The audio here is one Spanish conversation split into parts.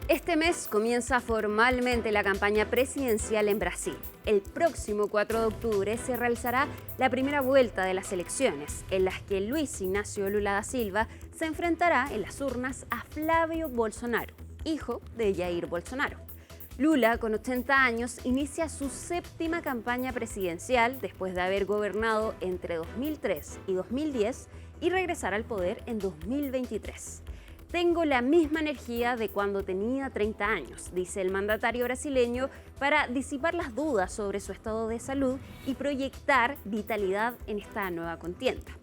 Este mes comienza formalmente la campaña presidencial en Brasil. El próximo 4 de octubre se realizará la primera vuelta de las elecciones, en las que Luiz Inácio Lula da Silva se enfrentará en las urnas a Flávio Bolsonaro, hijo de Jair Bolsonaro. Lula, con 80 años, inicia su séptima campaña presidencial después de haber gobernado entre 2003 y 2010 y regresar al poder en 2023. Tengo la misma energía de cuando tenía 30 años, dice el mandatario brasileño, para disipar las dudas sobre su estado de salud y proyectar vitalidad en esta nueva contienda.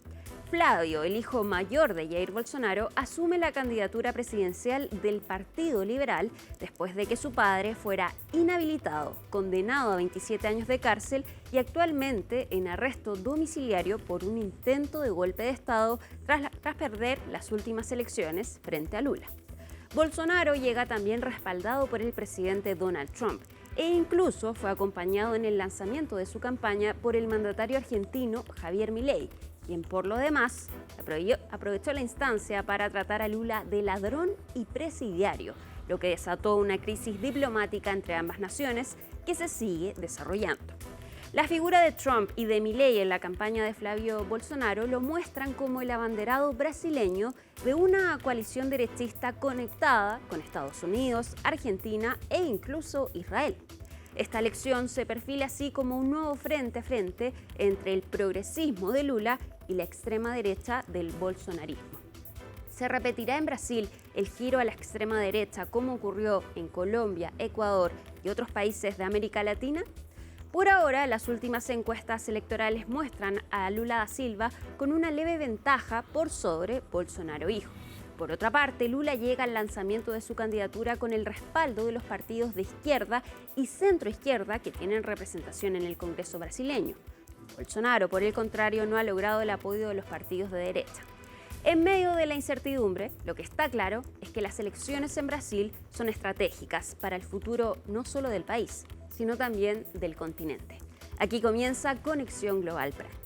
Flávio, el hijo mayor de Jair Bolsonaro, asume la candidatura presidencial del Partido Liberal después de que su padre fuera inhabilitado, condenado a 27 años de cárcel y actualmente en arresto domiciliario por un intento de golpe de Estado tras perder las últimas elecciones frente a Lula. Bolsonaro llega también respaldado por el presidente Donald Trump e incluso fue acompañado en el lanzamiento de su campaña por el mandatario argentino Javier Milei, quien por lo demás aprovechó la instancia para tratar a Lula de ladrón y presidiario, lo que desató una crisis diplomática entre ambas naciones que se sigue desarrollando. La figura de Trump y de Milei en la campaña de Flávio Bolsonaro lo muestran como el abanderado brasileño de una coalición derechista conectada con Estados Unidos, Argentina e incluso Israel. Esta elección se perfila así como un nuevo frente a frente entre el progresismo de Lula y la extrema derecha del bolsonarismo. ¿Se repetirá en Brasil el giro a la extrema derecha como ocurrió en Colombia, Ecuador y otros países de América Latina? Por ahora, las últimas encuestas electorales muestran a Lula da Silva con una leve ventaja por sobre Bolsonaro hijo. Por otra parte, Lula llega al lanzamiento de su candidatura con el respaldo de los partidos de izquierda y centroizquierda que tienen representación en el Congreso brasileño. Bolsonaro, por el contrario, no ha logrado el apoyo de los partidos de derecha. En medio de la incertidumbre, lo que está claro es que las elecciones en Brasil son estratégicas para el futuro no solo del país, sino también del continente. Aquí comienza Conexión Global Prime.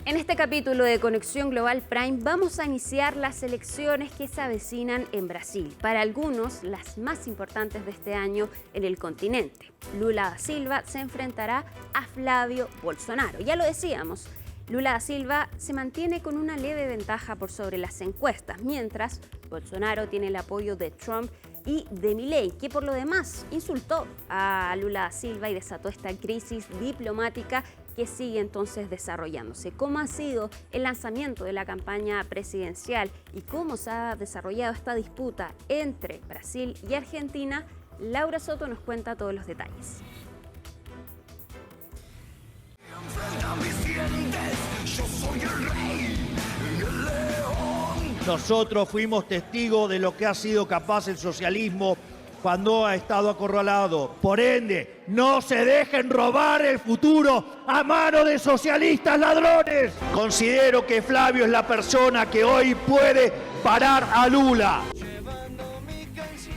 En este capítulo de Conexión Global Prime vamos a iniciar las elecciones que se avecinan en Brasil, para algunos las más importantes de este año en el continente. Lula da Silva se enfrentará a Flávio Bolsonaro. Ya lo decíamos, Lula da Silva se mantiene con una leve ventaja por sobre las encuestas, mientras Bolsonaro tiene el apoyo de Trump y de Milei, que por lo demás insultó a Lula da Silva y desató esta crisis diplomática que sigue entonces desarrollándose. ¿Cómo ha sido el lanzamiento de la campaña presidencial y cómo se ha desarrollado esta disputa entre Brasil y Argentina? Laura Soto nos cuenta todos los detalles. Nosotros fuimos testigos de lo que ha sido capaz el socialismo cuando ha estado acorralado. Por ende, no se dejen robar el futuro a mano de socialistas ladrones. Considero que Flávio es la persona que hoy puede parar a Lula.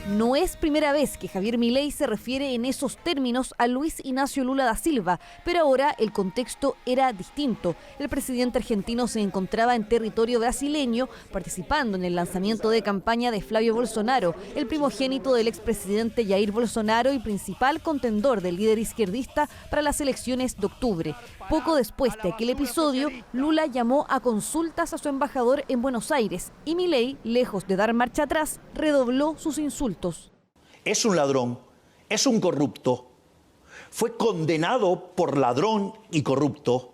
No es primera vez que Javier Milei se refiere en esos términos a Luiz Inácio Lula da Silva, pero ahora el contexto era distinto. El presidente argentino se encontraba en territorio brasileño participando en el lanzamiento de campaña de Flávio Bolsonaro, el primogénito del expresidente Jair Bolsonaro y principal contendor del líder izquierdista para las elecciones de octubre. Poco después de aquel episodio, Lula llamó a consultas a su embajador en Buenos Aires y Milei, lejos de dar marcha atrás, redobló sus insultos. Es un ladrón, es un corrupto, fue condenado por ladrón y corrupto,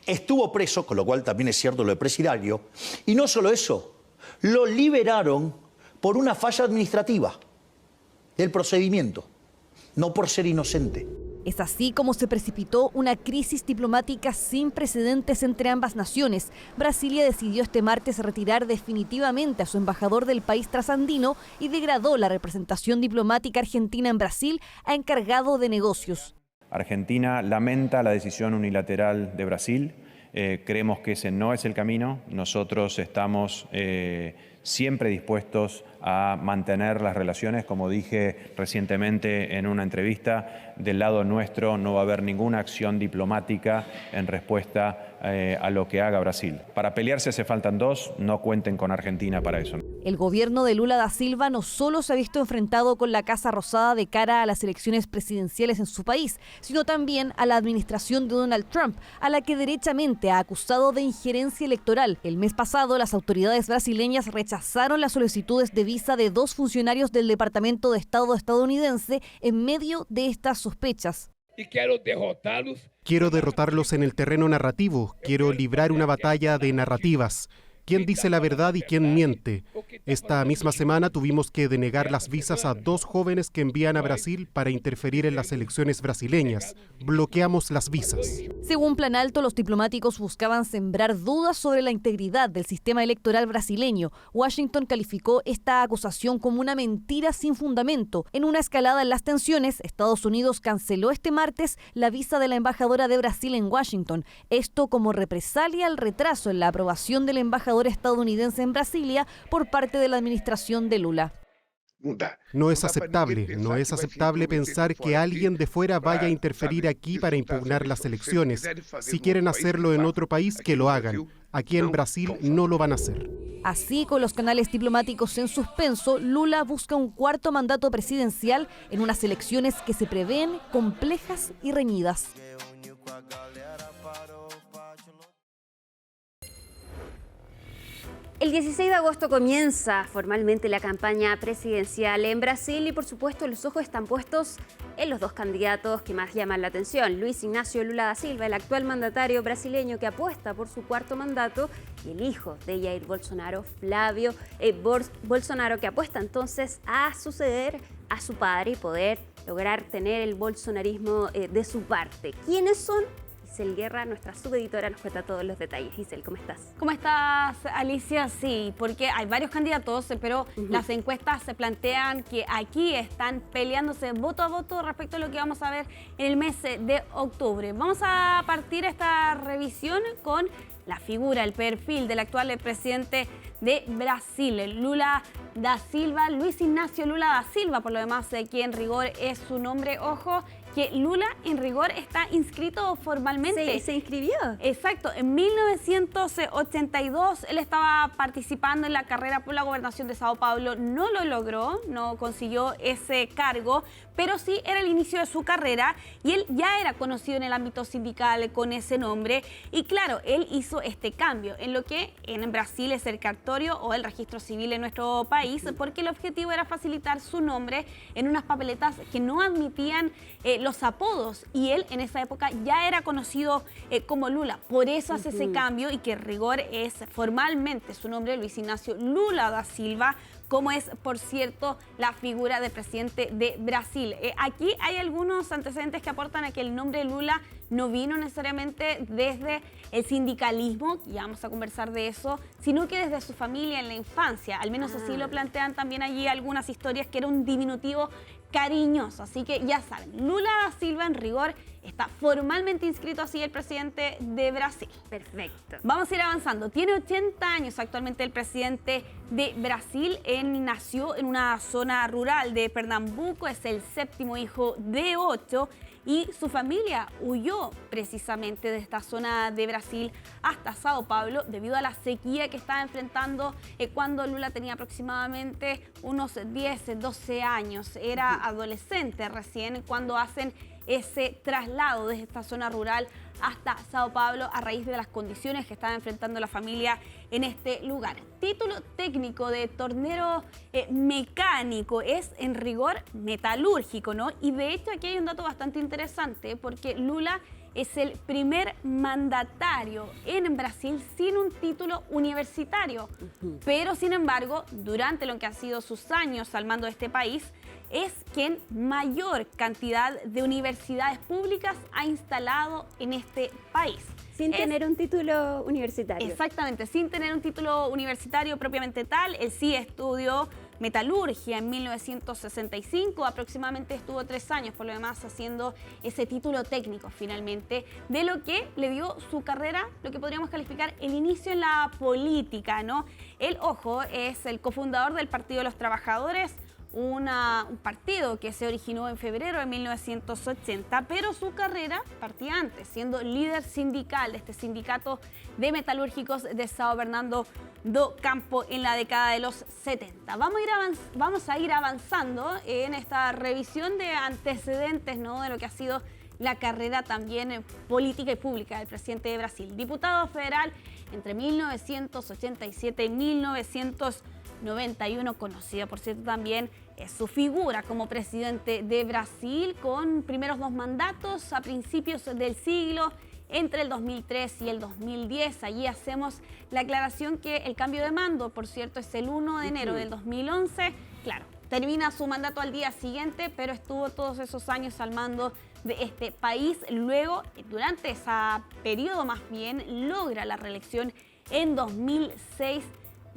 estuvo preso, con lo cual también es cierto lo de presidiario, y no solo eso, lo liberaron por una falla administrativa del procedimiento, no por ser inocente. Es así como se precipitó una crisis diplomática sin precedentes entre ambas naciones. Brasilia decidió este martes retirar definitivamente a su embajador del país trasandino y degradó la representación diplomática argentina en Brasil a encargado de negocios. Argentina lamenta la decisión unilateral de Brasil. Creemos que ese no es el camino. Nosotros estamos siempre dispuestos a mantener las relaciones. Como dije recientemente en una entrevista, del lado nuestro no va a haber ninguna acción diplomática en respuesta a lo que haga Brasil. Para pelearse hace faltan dos, no cuenten con Argentina para eso. El gobierno de Lula da Silva no solo se ha visto enfrentado con la Casa Rosada de cara a las elecciones presidenciales en su país, sino también a la administración de Donald Trump, a la que derechamente ha acusado de injerencia electoral. El mes pasado, las autoridades brasileñas rechazaron las solicitudes de visa de 2 funcionarios del Departamento de Estado estadounidense en medio de estas sospechas. Quiero derrotarlos en el terreno narrativo, quiero librar una batalla de narrativas. ¿Quién dice la verdad y quién miente? Esta misma semana tuvimos que denegar las visas a 2 jóvenes que envían a Brasil para interferir en las elecciones brasileñas. Bloqueamos las visas. Según Plan Alto, los diplomáticos buscaban sembrar dudas sobre la integridad del sistema electoral brasileño. Washington calificó esta acusación como una mentira sin fundamento. En una escalada en las tensiones, Estados Unidos canceló este martes la visa de la embajadora de Brasil en Washington. Esto como represalia al retraso en la aprobación del embajador estadounidense en Brasilia por parte de la administración de Lula. No es aceptable pensar que alguien de fuera vaya a interferir aquí para impugnar las elecciones. Si quieren hacerlo en otro país, que lo hagan. Aquí en Brasil no lo van a hacer. Así, con los canales diplomáticos en suspenso, Lula busca un 4º mandato presidencial en unas elecciones que se prevén complejas y reñidas. El 16 de agosto comienza formalmente la campaña presidencial en Brasil y, por supuesto, los ojos están puestos en los 2 candidatos que más llaman la atención. Luis Ignacio Lula da Silva, el actual mandatario brasileño que apuesta por su 4º mandato, y el hijo de Jair Bolsonaro, Flávio Bolsonaro, que apuesta entonces a suceder a su padre y poder lograr tener el bolsonarismo de su parte. ¿Quiénes son? Giselle Guerra, nuestra subeditora, nos cuenta todos los detalles. Giselle, ¿cómo estás? ¿Cómo estás, Alicia? Sí, porque hay varios candidatos, pero las encuestas se plantean que aquí están peleándose voto a voto respecto a lo que vamos a ver en el mes de octubre. Vamos a partir esta revisión con la figura, el perfil del actual presidente de Brasil, Lula da Silva, Luis Ignacio Lula da Silva, por lo demás, que en rigor es su nombre. Ojo, que Lula en rigor está inscrito formalmente. ¿Se inscribió? Exacto, en 1982 él estaba participando en la carrera por la gobernación de Sao Paulo, no lo logró, no consiguió ese cargo, pero sí era el inicio de su carrera y él ya era conocido en el ámbito sindical con ese nombre y claro, él hizo este cambio en lo que en Brasil es el cartório o el registro civil en nuestro país, porque el objetivo era facilitar su nombre en unas papeletas que no admitían los apodos y él en esa época ya era conocido como Lula, por eso hace ese cambio y que en rigor es formalmente su nombre Luis Ignacio Lula da Silva, como es, por cierto, la figura del presidente de Brasil. Aquí hay algunos antecedentes que aportan a que el nombre Lula no vino necesariamente desde el sindicalismo, ya vamos a conversar de eso, sino que desde su familia en la infancia. Al menos así lo plantean también allí algunas historias, que era un diminutivo cariñoso. Así que ya saben, Lula da Silva en rigor está formalmente inscrito así el presidente de Brasil. Perfecto. Vamos a ir avanzando. Tiene 80 años actualmente el presidente de Brasil. Él nació en una zona rural de Pernambuco, es el 7º hijo de 8 y su familia huyó precisamente de esta zona de Brasil hasta Sao Paulo debido a la sequía que estaba enfrentando cuando Lula tenía aproximadamente unos 10, 12 años. Era adolescente recién cuando hacen ese traslado desde esta zona rural hasta Sao Paulo a raíz de las condiciones que estaba enfrentando la familia en este lugar. Título técnico de tornero mecánico, es en rigor metalúrgico, ¿no? Y de hecho aquí hay un dato bastante interesante porque Lula es el primer mandatario en Brasil sin un título universitario, pero sin embargo, durante lo que han sido sus años al mando de este país, es quien mayor cantidad de universidades públicas ha instalado en este país. Sin tener un título universitario. Exactamente, sin tener un título universitario propiamente tal. Él sí estudió metalurgia en 1965, aproximadamente estuvo 3 años por lo demás haciendo ese título técnico finalmente, de lo que le dio su carrera, lo que podríamos calificar el inicio en la política, ¿no? Él, ojo, es el cofundador del Partido de los Trabajadores, un partido que se originó en febrero de 1980, pero su carrera partía antes, siendo líder sindical de este sindicato de metalúrgicos de São Bernardo do Campo en la década de los 70. Vamos a ir avanzando en esta revisión de antecedentes, ¿no?, de lo que ha sido la carrera también política y pública del presidente de Brasil. Diputado federal entre 1987 y 1991, conocido por cierto también su figura como presidente de Brasil, con primeros 2 mandatos a principios del siglo, entre el 2003 y el 2010. Allí hacemos la aclaración que el cambio de mando, por cierto, es el 1 de enero del 2011. Claro, termina su mandato al día siguiente, pero estuvo todos esos años al mando de este país. Luego, durante ese periodo más bien, logra la reelección en 2006,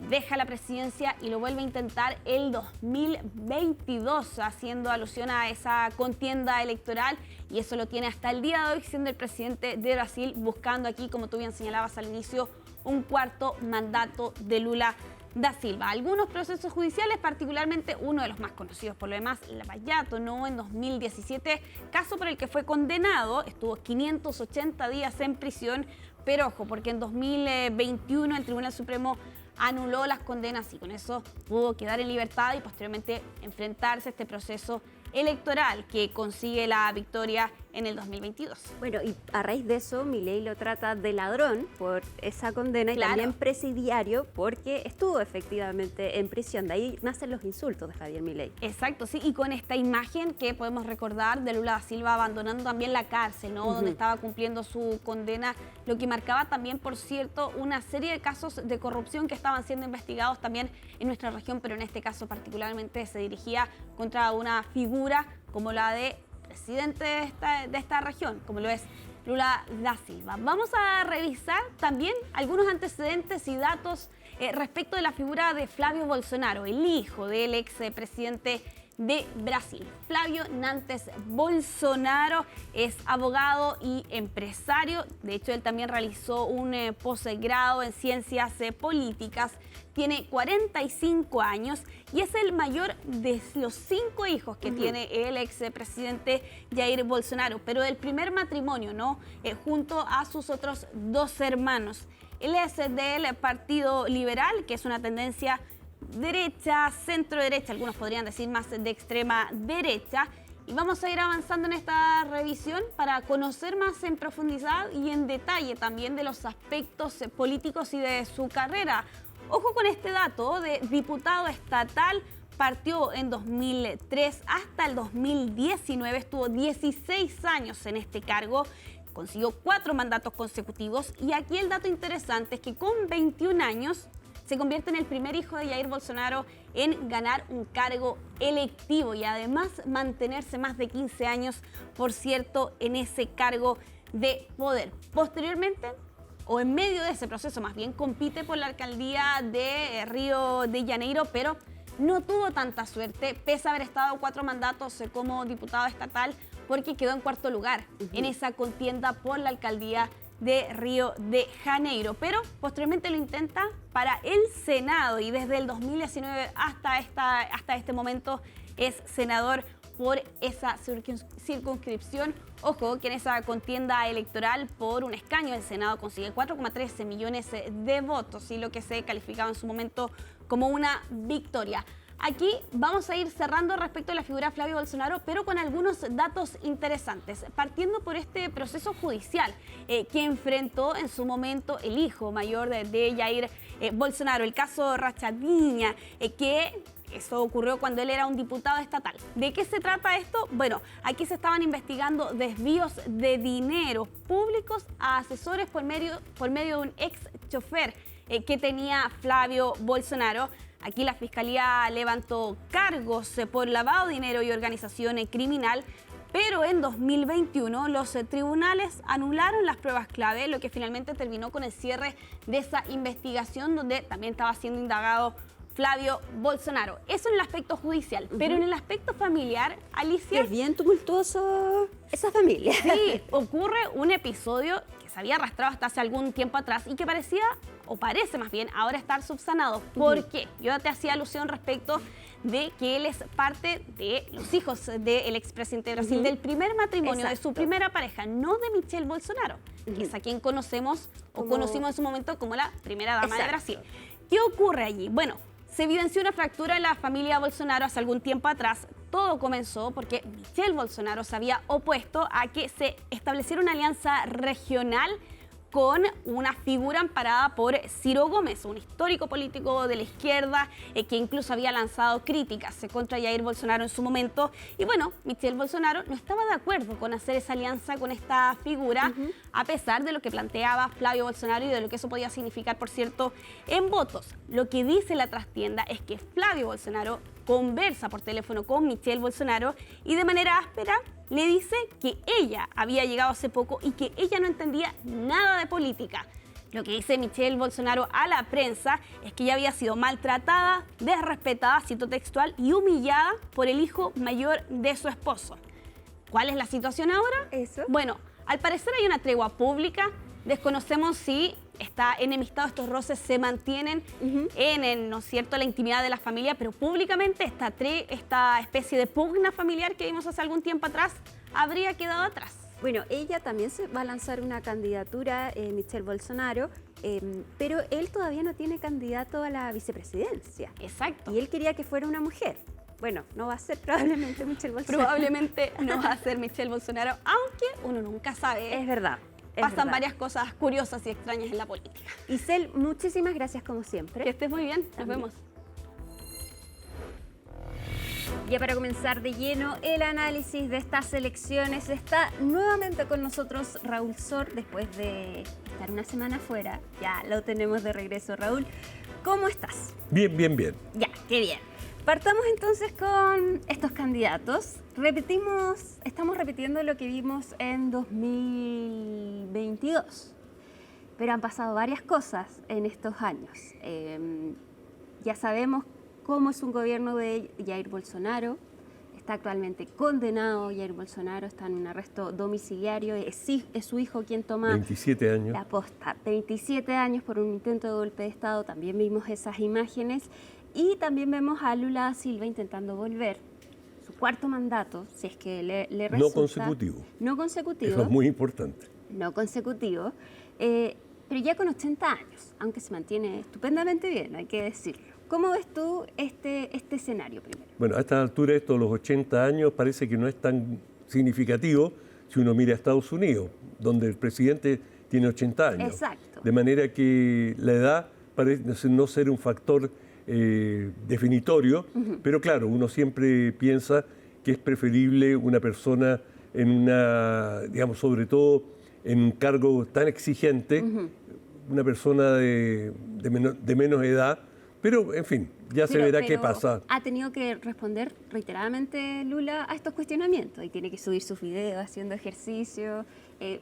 deja la presidencia y lo vuelve a intentar el 2022, haciendo alusión a esa contienda electoral, y eso lo tiene hasta el día de hoy, siendo el presidente de Brasil, buscando aquí, como tú bien señalabas al inicio, un 4º mandato de Lula da Silva. Algunos procesos judiciales, particularmente uno de los más conocidos por lo demás, Lava Jato, ¿no?, en 2017, caso por el que fue condenado, estuvo 580 días en prisión, pero ojo, porque en 2021 el Tribunal Supremo anuló las condenas y con eso pudo quedar en libertad y posteriormente enfrentarse a este proceso electoral que consigue la victoria en el 2022. Bueno, y a raíz de eso, Milei lo trata de ladrón por esa condena, claro, y también presidiario porque estuvo efectivamente en prisión. De ahí nacen los insultos de Javier Milei. Exacto, sí, y con esta imagen que podemos recordar de Lula da Silva abandonando también la cárcel, ¿no?, donde estaba cumpliendo su condena, lo que marcaba también, por cierto, una serie de casos de corrupción que estaban siendo investigados también en nuestra región, pero en este caso particularmente se dirigía contra una figura como la de presidente de esta región, como lo es Lula da Silva. Vamos a revisar también algunos antecedentes y datos respecto de la figura de Flávio Bolsonaro, el hijo del expresidente de Brasil. Flávio Nantes Bolsonaro es abogado y empresario. De hecho, él también realizó un posgrado en ciencias políticas. Tiene 45 años y es el mayor de los 5 hijos que tiene el expresidente Jair Bolsonaro, pero del primer matrimonio, ¿no?, junto a sus otros 2 hermanos. Él es del Partido Liberal, que es una tendencia derecha, centro derecha, algunos podrían decir más de extrema derecha, y vamos a ir avanzando en esta revisión para conocer más en profundidad y en detalle también de los aspectos políticos y de su carrera. Ojo con este dato: de diputado estatal partió en 2003 hasta el 2019, estuvo 16 años en este cargo, consiguió 4 mandatos consecutivos, y aquí el dato interesante es que con 21 años se convierte en el primer hijo de Jair Bolsonaro en ganar un cargo electivo y además mantenerse más de 15 años, por cierto, en ese cargo de poder. Posteriormente, o en medio de ese proceso más bien, compite por la alcaldía de Río de Janeiro, pero no tuvo tanta suerte, pese a haber estado 4 mandatos como diputado estatal, porque quedó en 4º lugar en esa contienda por la alcaldía de Río de Janeiro, pero posteriormente lo intenta para el Senado y desde el 2019 hasta este momento es senador por esa circunscripción. Ojo que en esa contienda electoral por un escaño del Senado consigue 4,13 millones de votos y lo que se calificaba en su momento como una victoria. Aquí vamos a ir cerrando respecto a la figura de Flávio Bolsonaro, pero con algunos datos interesantes, partiendo por este proceso judicial que enfrentó en su momento el hijo mayor de Jair Bolsonaro, el caso Rachadinha, que eso ocurrió cuando él era un diputado estatal. ¿De qué se trata esto? Bueno, aquí se estaban investigando desvíos de dinero públicos a asesores por medio de un ex chofer que tenía Flávio Bolsonaro. Aquí la Fiscalía levantó cargos por lavado de dinero y organización criminal, pero en 2021 los tribunales anularon las pruebas clave, lo que finalmente terminó con el cierre de esa investigación donde también estaba siendo indagado Flavio Bolsonaro. Eso en el aspecto judicial, pero en el aspecto familiar, Alicia... Es bien tumultuoso esa familia. Sí, ocurre un episodio que se había arrastrado hasta hace algún tiempo atrás y que parecía, o parece más bien, ahora estar subsanado. ¿Por qué? Yo te hacía alusión respecto de que él es parte de los hijos del expresidente de Brasil, del primer matrimonio, de su primera pareja, no de Michelle Bolsonaro, que es a quien conocemos o conocimos en su momento como la primera dama de Brasil. ¿Qué ocurre allí? Bueno, se evidenció una fractura en la familia Bolsonaro hace algún tiempo atrás. Todo comenzó porque Michelle Bolsonaro se había opuesto a que se estableciera una alianza regional con una figura amparada por Ciro Gómez, un histórico político de la izquierda que incluso había lanzado críticas contra Jair Bolsonaro en su momento. Y bueno, Michelle Bolsonaro no estaba de acuerdo con hacer esa alianza con esta figura, a pesar de lo que planteaba Flavio Bolsonaro y de lo que eso podía significar, por cierto, en votos. Lo que dice la trastienda es que Flavio Bolsonaro conversa por teléfono con Michelle Bolsonaro y de manera áspera le dice que ella había llegado hace poco y que ella no entendía nada de política. Lo que dice Michelle Bolsonaro a la prensa es que ella había sido maltratada, desrespetada, cito textual, y humillada por el hijo mayor de su esposo. ¿Cuál es la situación ahora? Eso. Bueno, al parecer hay una tregua pública. Desconocemos si está enemistado, estos roces se mantienen en, ¿no es cierto?, la intimidad de la familia, pero públicamente esta especie de pugna familiar que vimos hace algún tiempo atrás habría quedado atrás. Bueno, ella también se va a lanzar una candidatura, Michelle Bolsonaro, pero él todavía no tiene candidato a la vicepresidencia. Exacto. Y él quería que fuera una mujer. Bueno, no va a ser probablemente Michelle Bolsonaro. Probablemente no va a ser Michelle Bolsonaro, aunque uno nunca sabe. Es verdad. Pasan varias cosas curiosas y extrañas en la política. Isel, muchísimas gracias como siempre. Que estés muy bien. Nos vemos. Ya para comenzar de lleno el análisis de estas elecciones, está nuevamente con nosotros Raúl Sor después de estar una semana fuera. Ya lo tenemos de regreso, Raúl. ¿Cómo estás? Bien, bien, bien. Ya, qué bien. Partamos entonces con estos candidatos. Estamos repitiendo lo que vimos en 2022, pero han pasado varias cosas en estos años. Ya sabemos cómo es un gobierno de Jair Bolsonaro. Está actualmente condenado Jair Bolsonaro, está en un arresto domiciliario. Es su hijo quien toma 27 años. La posta. 27 años por un intento de golpe de Estado. También vimos esas imágenes. Y también vemos a Lula da Silva intentando volver su cuarto mandato, si es que le resulta. No consecutivo. No consecutivo. Eso es muy importante. No consecutivo. Pero ya con 80 años, aunque se mantiene estupendamente bien, hay que decirlo. ¿Cómo ves tú este escenario primero? Bueno, a esta altura, esto de los 80 años parece que no es tan significativo si uno mira a Estados Unidos, donde el presidente tiene 80 años. Exacto. De manera que la edad parece no ser un factor definitorio, pero claro, uno siempre piensa que es preferible una persona en una, digamos, sobre todo en un cargo tan exigente, una persona de menos edad, pero en fin, ya se verá qué pasa. Ha tenido que responder reiteradamente Lula a estos cuestionamientos y tiene que subir sus videos haciendo ejercicio.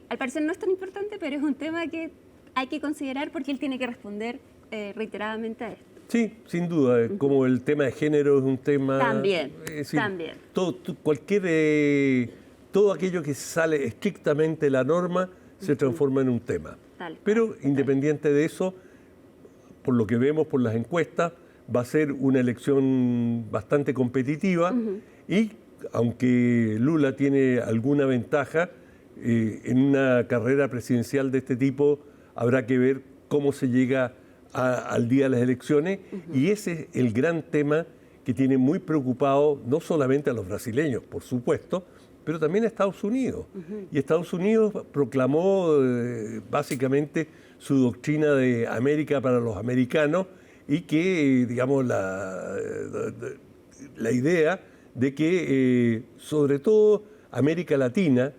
Al parecer no es tan importante, pero es un tema que hay que considerar porque él tiene que responder reiteradamente a esto. Sí, sin duda, como el tema de género es un tema... También, también. Todo aquello que sale estrictamente de la norma se transforma en un tema. Pero independiente de eso, por lo que vemos por las encuestas, va a ser una elección bastante competitiva y aunque Lula tiene alguna ventaja, en una carrera presidencial de este tipo habrá que ver cómo se llega al día de las elecciones y ese es el gran tema que tiene muy preocupado no solamente a los brasileños, por supuesto, pero también a Estados Unidos. Y Estados Unidos proclamó básicamente su doctrina de América para los americanos y que, digamos, la idea de que, sobre todo, América Latina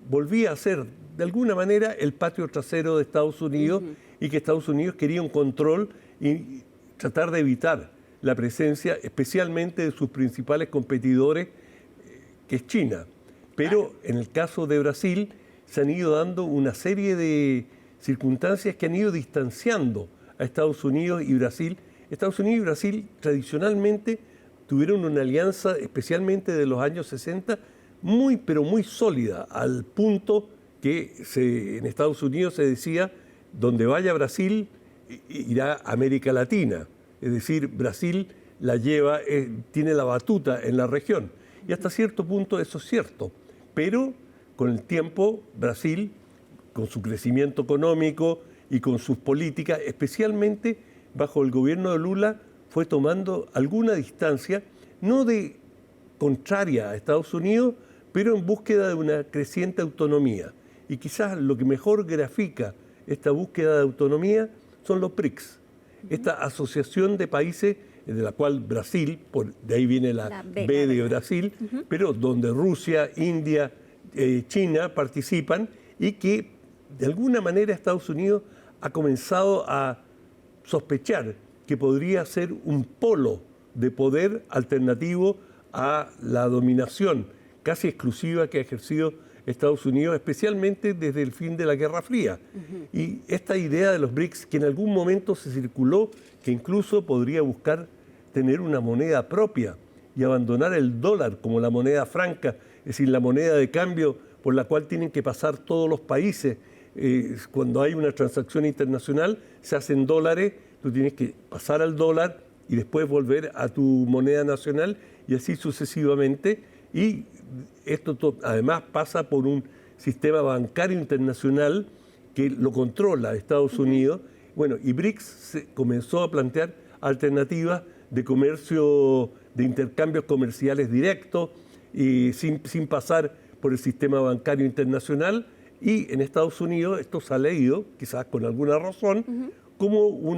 volvía a ser, de alguna manera, el patio trasero de Estados Unidos y que Estados Unidos quería un control y tratar de evitar la presencia, especialmente de sus principales competidores, que es China. Pero en el caso de Brasil se han ido dando una serie de circunstancias que han ido distanciando a Estados Unidos y Brasil Estados Unidos y Brasil tradicionalmente tuvieron una alianza, especialmente de los años 60, muy, pero muy sólida, al punto que en Estados Unidos se decía, donde vaya Brasil, irá América Latina. Es decir, Brasil la lleva, tiene la batuta en la región. Y hasta cierto punto eso es cierto. Pero con el tiempo, Brasil, con su crecimiento económico y con sus políticas, especialmente bajo el gobierno de Lula, fue tomando alguna distancia, no de contraria a Estados Unidos, pero en búsqueda de una creciente autonomía. Y quizás lo que mejor grafica esta búsqueda de autonomía son los BRICS, esta asociación de países de la cual Brasil, de ahí viene la B de Brasil, pero donde Rusia, India, China participan y que de alguna manera Estados Unidos ha comenzado a sospechar que podría ser un polo de poder alternativo a la dominación casi exclusiva que ha ejercido Estados Unidos, especialmente desde el fin de la Guerra Fría. Y esta idea de los BRICS, que en algún momento se circuló, que incluso podría buscar tener una moneda propia y abandonar el dólar como la moneda franca, es decir, la moneda de cambio por la cual tienen que pasar todos los países. Cuando hay una transacción internacional, se hacen dólares, tú tienes que pasar al dólar y después volver a tu moneda nacional y así sucesivamente. Y esto además pasa por un sistema bancario internacional que lo controla Estados Unidos. Bueno, y BRICS se comenzó a plantear alternativas de comercio, de intercambios comerciales directos y sin pasar por el sistema bancario internacional. Y en Estados Unidos esto se ha leído, quizás con alguna razón, como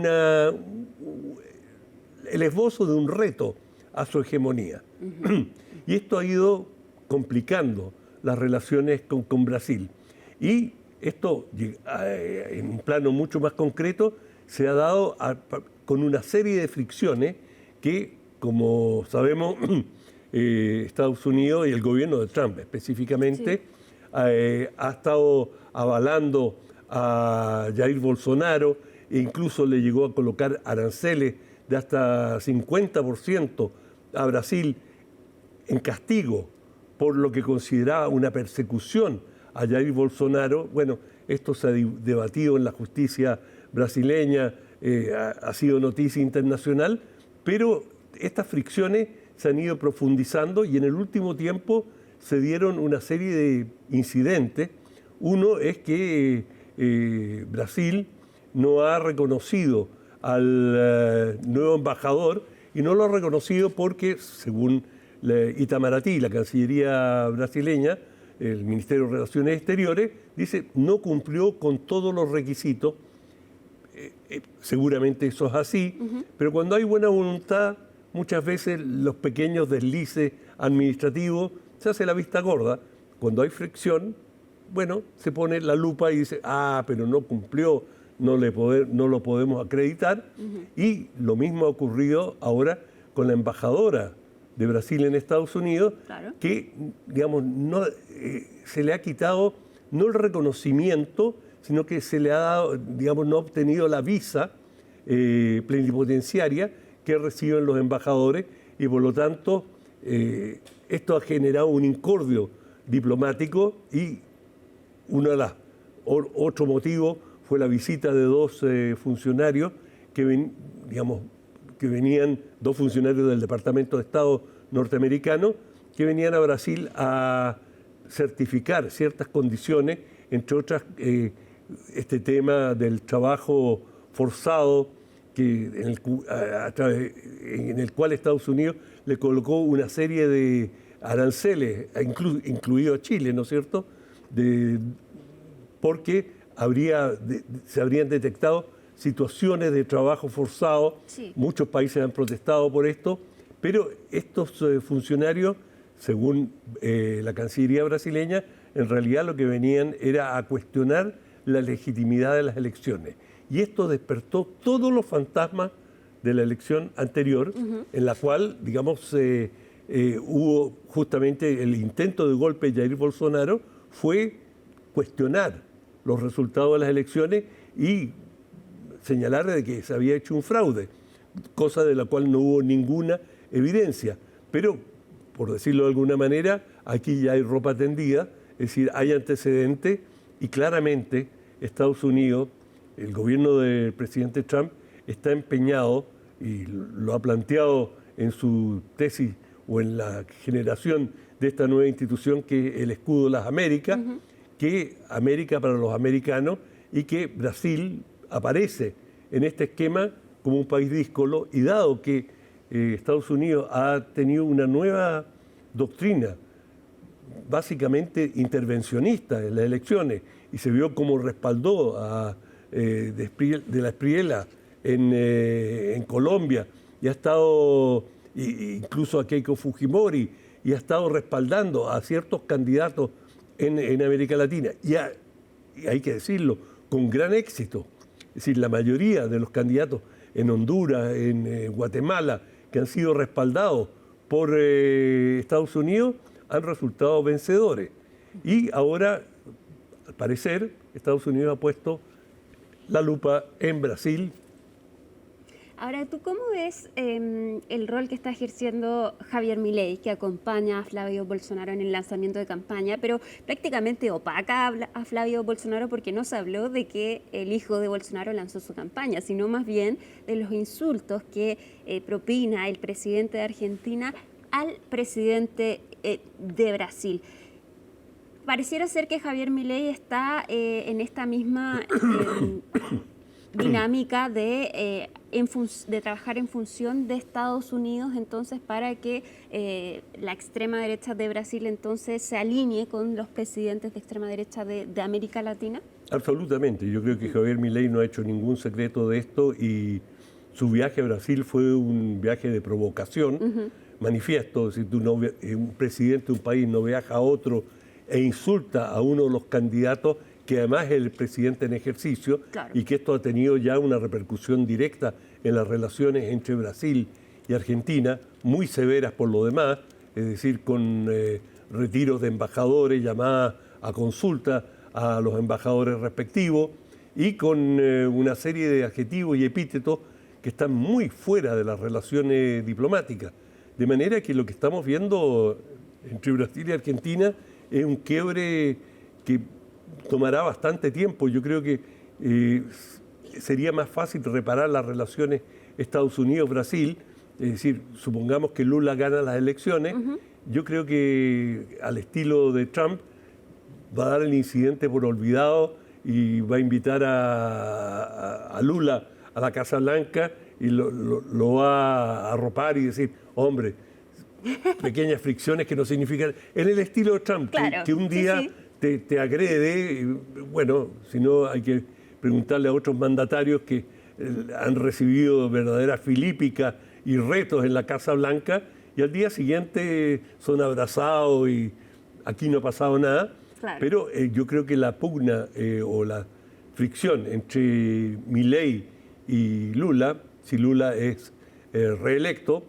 el esbozo de un reto a su hegemonía. Y esto ha ido complicando las relaciones con Brasil. Y esto, en un plano mucho más concreto, se ha dado con una serie de fricciones que, como sabemos, Estados Unidos y el gobierno de Trump específicamente ha estado avalando a Jair Bolsonaro e incluso le llegó a colocar aranceles de hasta 50% a Brasil en castigo por lo que consideraba una persecución a Jair Bolsonaro. Bueno, esto se ha debatido en la justicia brasileña, ha sido noticia internacional, pero estas fricciones se han ido profundizando y en el último tiempo se dieron una serie de incidentes. Uno es que Brasil no ha reconocido al nuevo embajador y no lo ha reconocido porque, según Itamaraty, la Cancillería brasileña, el Ministerio de Relaciones Exteriores, dice no cumplió con todos los requisitos. Seguramente eso es así, pero cuando hay buena voluntad, muchas veces los pequeños deslices administrativos se hace la vista gorda. Cuando hay fricción, bueno, se pone la lupa y dice, pero no cumplió, no lo podemos acreditar. Y lo mismo ha ocurrido ahora con la embajadora de Brasil en Estados Unidos, que, digamos, se le ha quitado no el reconocimiento, sino que se le ha dado, digamos, no ha obtenido la visa plenipotenciaria que reciben los embajadores y por lo tanto esto ha generado un incordio diplomático y otro motivo fue la visita de dos funcionarios que venían, dos funcionarios del Departamento de Estado norteamericano, que venían a Brasil a certificar ciertas condiciones, entre otras este tema del trabajo forzado, en el cual Estados Unidos le colocó una serie de aranceles, incluido a Chile, ¿no es cierto?, porque se habrían detectado situaciones de trabajo forzado. Muchos países han protestado por esto, pero estos funcionarios, según la Cancillería brasileña, en realidad lo que venían era a cuestionar la legitimidad de las elecciones. Y esto despertó todos los fantasmas de la elección anterior, en la cual, digamos, hubo justamente el intento de golpe de Jair Bolsonaro, fue cuestionar los resultados de las elecciones y señalar de que se había hecho un fraude. cosa de la cual no hubo ninguna evidencia. Pero, por decirlo de alguna manera, aquí ya hay ropa tendida, es decir, hay antecedentes y claramente Estados Unidos, el gobierno del presidente Trump, está empeñado, y lo ha planteado en su tesis o en la generación de esta nueva institución que es el escudo de las Américas, que América para los americanos, y que Brasil aparece en este esquema como un país díscolo, y dado que Estados Unidos ha tenido una nueva doctrina, básicamente intervencionista en las elecciones, y se vio como respaldó a de la Espriella en Colombia, y ha estado, incluso a Keiko Fujimori, y ha estado respaldando a ciertos candidatos en América Latina, y hay que decirlo, con gran éxito. Es decir, la mayoría de los candidatos en Honduras, en Guatemala, que han sido respaldados por Estados Unidos, han resultado vencedores. Y ahora, al parecer, Estados Unidos ha puesto la lupa en Brasil. Ahora, ¿tú cómo ves el rol que está ejerciendo Javier Milei, que acompaña a Flavio Bolsonaro en el lanzamiento de campaña, pero prácticamente opaca a Flavio Bolsonaro porque no se habló de que el hijo de Bolsonaro lanzó su campaña, sino más bien de los insultos que propina el presidente de Argentina al presidente de Brasil? Pareciera ser que Javier Milei está en esta misma dinámica de trabajar en función de Estados Unidos, entonces, para que la extrema derecha de Brasil entonces se alinee con los presidentes de extrema derecha de América Latina. Absolutamente. Yo creo que Javier Milei no ha hecho ningún secreto de esto, y su viaje a Brasil fue un viaje de provocación, manifiesto. Si un presidente de un país no viaja a otro e insulta a uno de los candidatos, que además es el presidente en ejercicio, claro, y que esto ha tenido ya una repercusión directa en las relaciones entre Brasil y Argentina, muy severas por lo demás, es decir, con retiros de embajadores, llamadas a consulta a los embajadores respectivos, y con una serie de adjetivos y epítetos que están muy fuera de las relaciones diplomáticas. De manera que lo que estamos viendo entre Brasil y Argentina es un quiebre que tomará bastante tiempo. Yo creo que sería más fácil reparar las relaciones Estados Unidos-Brasil, es decir, supongamos que Lula gana las elecciones, yo creo que al estilo de Trump va a dar el incidente por olvidado y va a invitar a Lula a la Casa Blanca y lo va a arropar y decir, hombre, pequeñas fricciones que no significan... En el estilo de Trump, claro, que un día... Sí, sí. Te agrede, y, bueno, si no hay que preguntarle a otros mandatarios que han recibido verdaderas filípicas y retos en la Casa Blanca, y al día siguiente son abrazados y aquí no ha pasado nada. Claro. Pero yo creo que la pugna o la fricción entre Milei y Lula, si Lula es reelecto,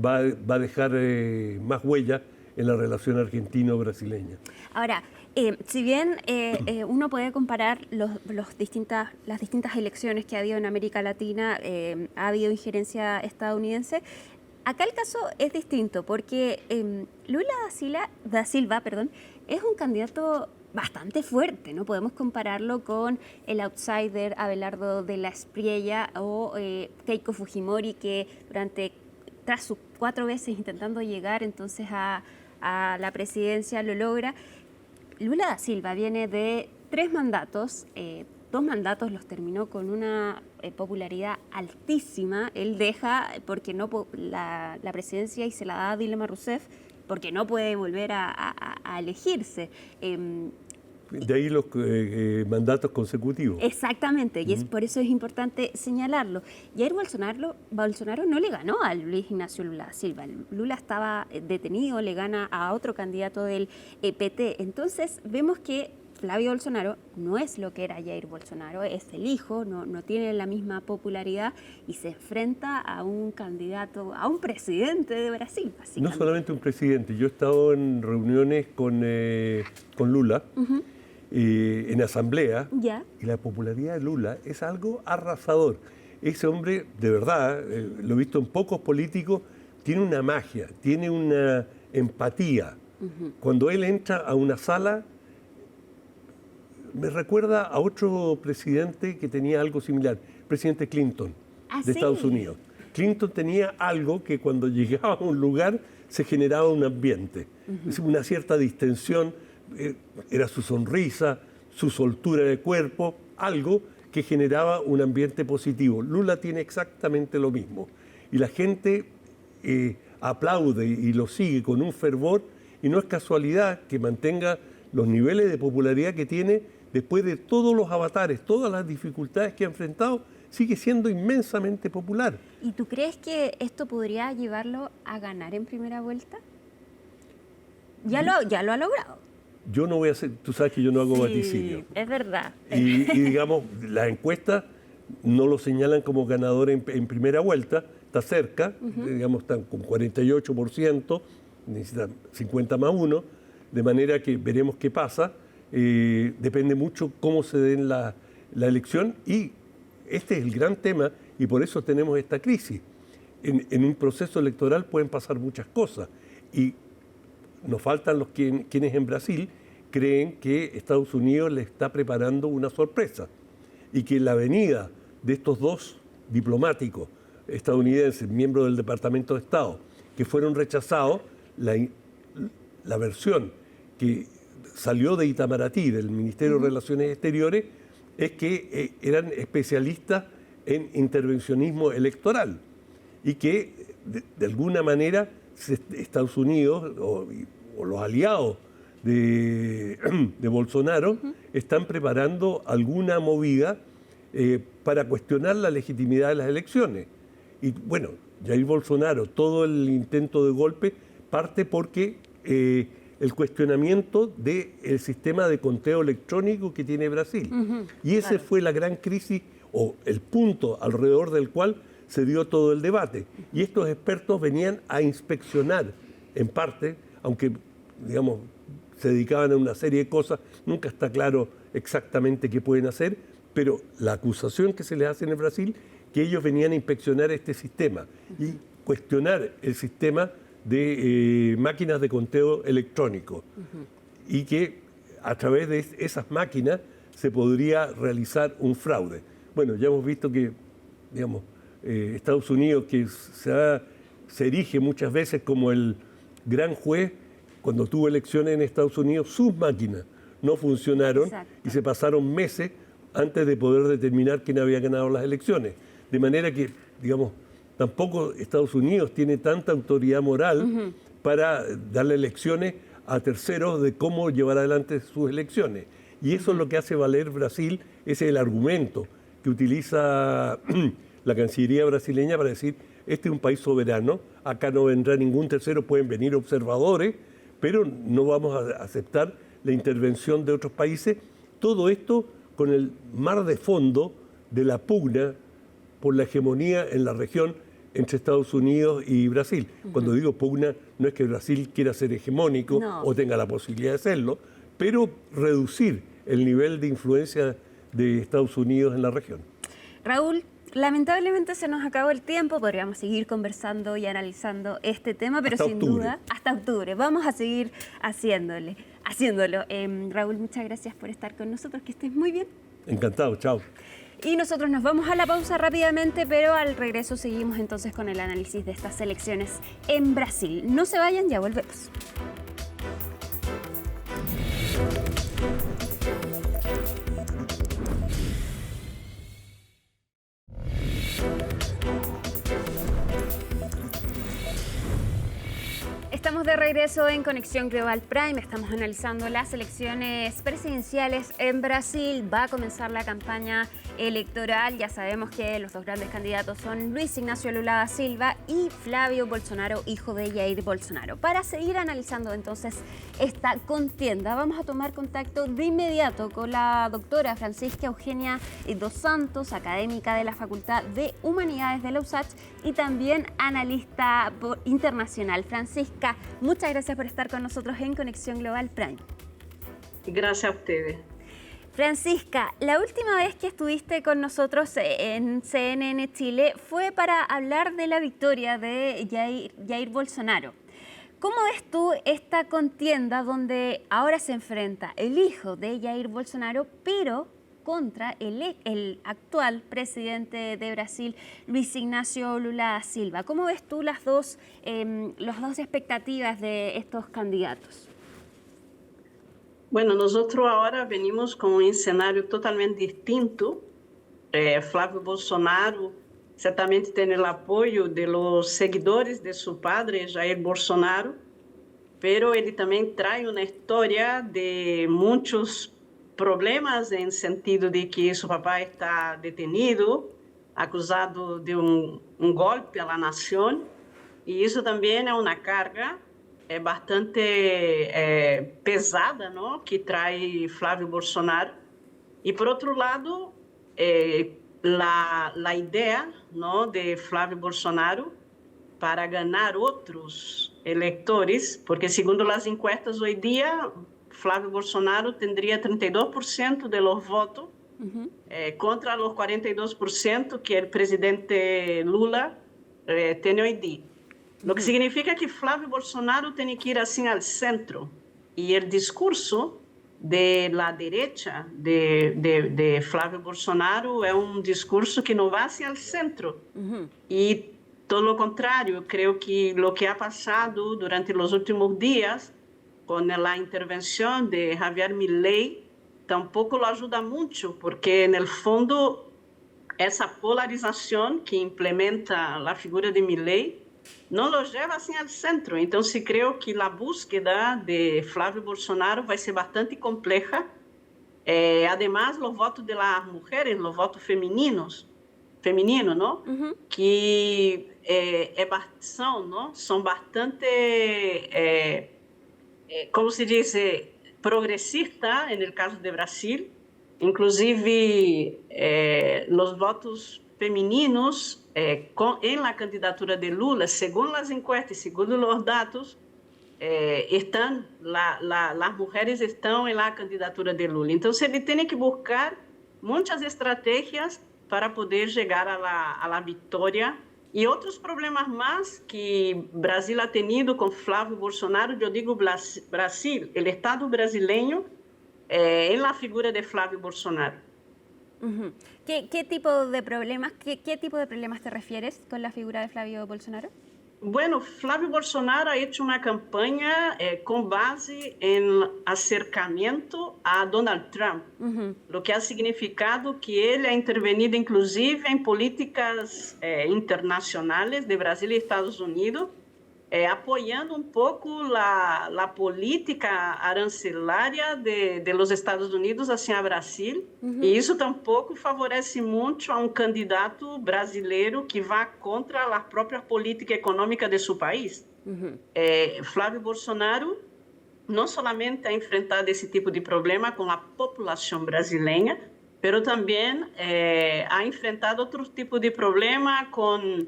va a dejar más huella en la relación argentino-brasileña. Ahora, si bien uno puede comparar las distintas elecciones que ha habido en América Latina, ha habido injerencia estadounidense, acá el caso es distinto porque Lula da Silva, es un candidato bastante fuerte, ¿no? Podemos compararlo con el outsider Abelardo de la Espriella o Keiko Fujimori, que tras sus 4 veces intentando llegar entonces a la presidencia lo logra. Lula da Silva viene de 3 mandatos, 2 mandatos los terminó con una popularidad altísima. Él deja porque la presidencia y se la da a Dilma Rousseff porque no puede volver a elegirse. De ahí los mandatos consecutivos. Exactamente, y por eso es importante señalarlo. Jair Bolsonaro no le ganó a Luis Ignacio Lula da Silva. Lula estaba detenido, le gana a otro candidato del PT. Entonces vemos que Flavio Bolsonaro no es lo que era Jair Bolsonaro, es el hijo, no tiene la misma popularidad y se enfrenta a un candidato, a un presidente de Brasil, básicamente. No solamente un presidente, yo he estado en reuniones con Lula, en asamblea, y la popularidad de Lula es algo arrasador. ese hombre, de verdad, lo he visto en pocos políticos, tiene una magia, tiene una empatía. Cuando él entra a una sala, me recuerda a otro presidente que tenía algo similar, el presidente Clinton, de Estados Unidos. Clinton tenía algo que cuando llegaba a un lugar se generaba un ambiente, una cierta distensión, era su sonrisa, su soltura de cuerpo, algo que generaba un ambiente positivo. Lula tiene exactamente lo mismo. Y la gente aplaude y lo sigue con un fervor, y no es casualidad que mantenga los niveles de popularidad que tiene después de todos los avatares, todas las dificultades que ha enfrentado, sigue siendo inmensamente popular. ¿Y tú crees que esto podría llevarlo a ganar en primera vuelta? Ya lo ha logrado. Yo no voy a hacer, tú sabes que yo no hago vaticinio. Es verdad. Y digamos, las encuestas no lo señalan como ganador en primera vuelta, está cerca, digamos, están con 48%, necesitan 50 más 1, de manera que veremos qué pasa. Depende mucho cómo se den la elección, y este es el gran tema, y por eso tenemos esta crisis. En un proceso electoral pueden pasar muchas cosas, y nos faltan los quienes en Brasil creen que Estados Unidos le está preparando una sorpresa, y que la venida de estos dos diplomáticos estadounidenses, miembros del Departamento de Estado, que fueron rechazados, la versión que salió de Itamaraty, del Ministerio de Relaciones Exteriores, es que eran especialistas en intervencionismo electoral y que de alguna manera Estados Unidos o los aliados de Bolsonaro están preparando alguna movida para cuestionar la legitimidad de las elecciones. Y bueno, Jair Bolsonaro, todo el intento de golpe parte porque el cuestionamiento del sistema de conteo electrónico que tiene Brasil. Y ese fue la gran crisis, o el punto alrededor del cual se dio todo el debate. Y estos expertos venían a inspeccionar, en parte, aunque, digamos, se dedicaban a una serie de cosas, nunca está claro exactamente qué pueden hacer, pero la acusación que se les hace en el Brasil, que ellos venían a inspeccionar este sistema y cuestionar el sistema de máquinas de conteo electrónico, y que a través de esas máquinas se podría realizar un fraude. Bueno, ya hemos visto que, digamos, Estados Unidos, que se erige muchas veces como el gran juez, cuando tuvo elecciones en Estados Unidos, sus máquinas no funcionaron. Exacto. Y se pasaron meses antes de poder determinar quién había ganado las elecciones. De manera que, digamos, tampoco Estados Unidos tiene tanta autoridad moral para darle lecciones a terceros de cómo llevar adelante sus elecciones. Y eso es lo que hace valer Brasil, ese es el argumento que utiliza la Cancillería brasileña para decir, este es un país soberano, acá no vendrá ningún tercero, pueden venir observadores, pero no vamos a aceptar la intervención de otros países. Todo esto con el mar de fondo de la pugna por la hegemonía en la región entre Estados Unidos y Brasil. Cuando digo pugna, no es que Brasil quiera ser hegemónico o tenga la posibilidad de serlo, pero reducir el nivel de influencia de Estados Unidos en la región. Raúl, lamentablemente se nos acabó el tiempo, podríamos seguir conversando y analizando este tema, pero sin duda, hasta octubre, vamos a seguir haciéndolo. Raúl, muchas gracias por estar con nosotros, que estés muy bien. Encantado, chao. Y nosotros nos vamos a la pausa rápidamente, pero al regreso seguimos entonces con el análisis de estas elecciones en Brasil. No se vayan, ya volvemos. Estamos de regreso en Conexión Global Prime. Estamos analizando las elecciones presidenciales en Brasil. Va a comenzar la campaña electoral. Ya sabemos que los dos grandes candidatos son Luis Ignacio Lula da Silva y Flavio Bolsonaro, hijo de Jair Bolsonaro. Para seguir analizando entonces esta contienda, vamos a tomar contacto de inmediato con la doctora Francisca Eugenia dos Santos, académica de la Facultad de Humanidades de la USACH y también analista internacional. Francisca, muchas gracias por estar con nosotros en Conexión Global Prime. Gracias a ustedes. Francisca, la última vez que estuviste con nosotros en CNN Chile fue para hablar de la victoria de Jair Bolsonaro. ¿Cómo ves tú esta contienda donde ahora se enfrenta el hijo de Jair Bolsonaro, pero contra el actual presidente de Brasil, Luis Ignacio Lula da Silva? ¿Cómo ves tú las dos expectativas de estos candidatos? Bueno, nosotros ahora venimos con un escenario totalmente distinto. Flávio Bolsonaro certamente tem o apoio de los seguidores de su padre, Jair Bolsonaro, pero ele também traz uma história de muitos problemas, em sentido de que seu papá está detenido, acusado de um golpe à nação, e isso também é uma carga bastante pesada, não? Que traz Flávio Bolsonaro. E, por outro lado, a ideia, não, de Flávio Bolsonaro para ganhar outros eleitores, porque, segundo as encuestas hoje em dia, Flávio Bolsonaro teria 32% de los votos contra os 42% que o presidente Lula tem hoje em dia. Lo que significa que Flávio Bolsonaro tem que ir assim ao centro. E o discurso de la derecha de Flávio Bolsonaro é um discurso que não vai assim ao centro. E, todo o contrário, creio que o que ha passado durante os últimos dias com a intervenção de Javier Milei tampouco lo ajuda muito, porque, no fundo, essa polarização que implementa a figura de Milei não lo leva assim ao centro. Então, se creio que a búsqueda de Flávio Bolsonaro vai ser bastante complexa. Además, os votos de las mulheres, os votos femininos, não? Que são bastante, como se diz, progressistas, no caso de Brasil. Inclusive, os votos femininos em la candidatura de Lula, segundo as encuestas, segundo os dados, as mulheres estão em la candidatura de Lula. Então, ele tem que buscar muitas estratégias para poder chegar a la vitória. E outros problemas mais que Brasil ha tenido com Flávio Bolsonaro, eu digo Brasil, o Estado brasileiro, em la figura de Flávio Bolsonaro. ¿Qué tipo de problemas te refieres con la figura de Flávio Bolsonaro? Bueno, Flávio Bolsonaro ha hecho una campaña con base en acercamiento a Donald Trump, lo que ha significado que él ha intervenido inclusive en políticas internacionales de Brasil y Estados Unidos, apoyando un poco la política arancelaria de los Estados Unidos hacia Brasil. E isso tampouco favorece muito a um candidato brasileiro que vá contra a própria política econômica de seu país. Flávio Bolsonaro não somente ha enfrentado esse tipo de problema com a população brasileira, mas também ha enfrentado outro tipo de problema com